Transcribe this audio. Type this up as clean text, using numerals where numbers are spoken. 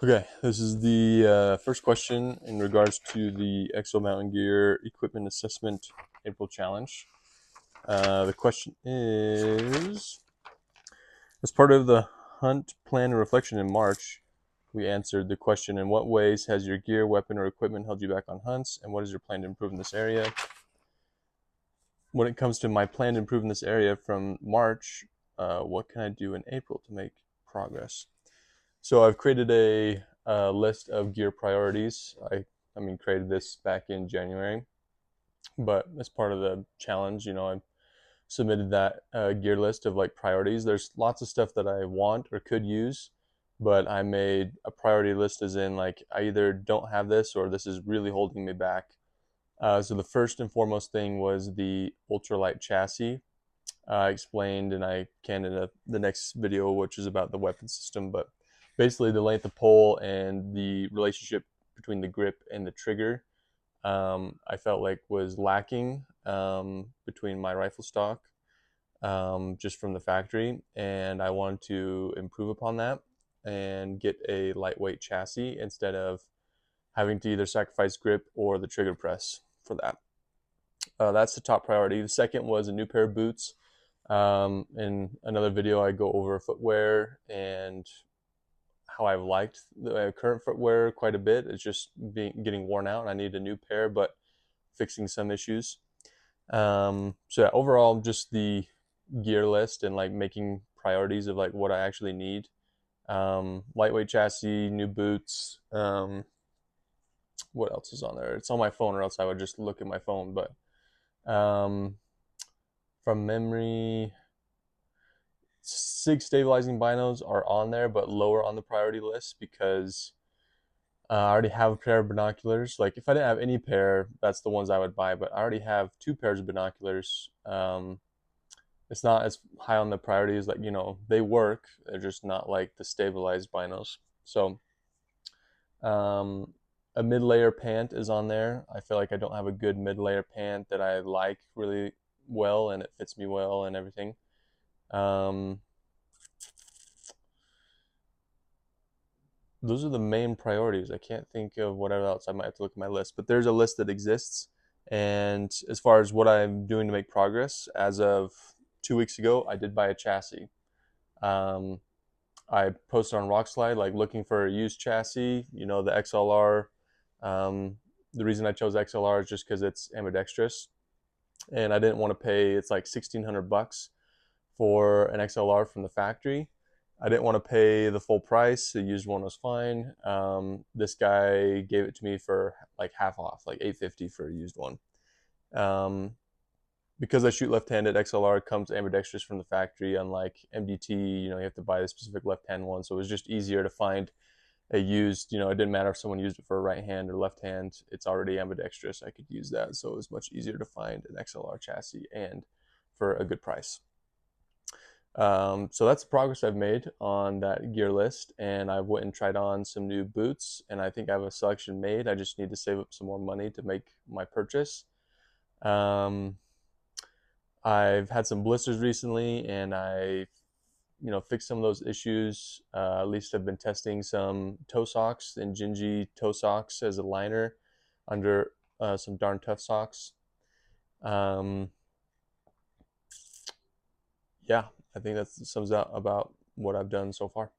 Okay, this is the first question in regards to the EXO Mountain Gear Equipment Assessment April Challenge. The question is, as part of the hunt plan and reflection in March, we answered the question, in what ways has your gear, weapon, or equipment held you back on hunts, and what is your plan to improve in this area? When it comes to my plan to improve in this area from March, what can I do in April to make progress? So I've created a list of gear priorities. I created this back in January, but as part of the challenge, I submitted that gear list of like priorities. There's lots of stuff that I want or could use, but I made a priority list as in like I either don't have this or this is really holding me back. So the first and foremost thing was the ultralight chassis. I explained, and I can in the next video, which is about the weapon system. But basically, the length of pole and the relationship between the grip and the trigger, I felt like was lacking between my rifle stock, just from the factory, and I wanted to improve upon that and get a lightweight chassis instead of having to either sacrifice grip or the trigger press for that. That's the top priority. The second was a new pair of boots. In another video, I go over footwear and how I've liked the current footwear quite a bit. It's just getting worn out, and I need a new pair, but fixing some issues. So yeah, overall, just the gear list and like making priorities of like what I actually need. Lightweight chassis, new boots. What else is on there? It's on my phone, or else I would just look at my phone. But um, from memory, SIG stabilizing binos are on there, but lower on the priority list because I already have a pair of binoculars. Like if I didn't have any pair, that's the ones I would buy. But I already have two pairs of binoculars. It's not as high on the priorities. Like they work. They're just not like the stabilized binos. So a mid-layer pant is on there. I feel like I don't have a good mid-layer pant that I like really well and it fits me well and everything. Um, those are the main priorities. I can't think of whatever else. I might have to look at my list, but there's a list that exists. And as far as what I'm doing to make progress, as of 2 weeks ago, I did buy a chassis. Um, I posted on Rockslide, like looking for a used chassis, the XLR. The reason I chose XLR is just because it's ambidextrous, and I didn't want to pay. It's like $1,600 for an XLR from the factory. I didn't want to pay the full price. The used one was fine. This guy gave it to me for like half off, like $850 for a used one. Um, because I shoot left-handed, XLR comes ambidextrous from the factory. Unlike MDT, you have to buy the specific left-hand one. So it was just easier to find a used. It didn't matter if someone used it for a right hand or left hand. It's already ambidextrous. I could use that. So it was much easier to find an XLR chassis and for a good price. So that's the progress I've made on that gear list, and I went and tried on some new boots, and I think I have a selection made. I just need to save up some more money to make my purchase. Um, I've had some blisters recently, and I, fixed some of those issues. At least I've been testing some toe socks and Gingy toe socks as a liner under some Darn Tough socks. Um, yeah, I think that sums out about what I've done so far.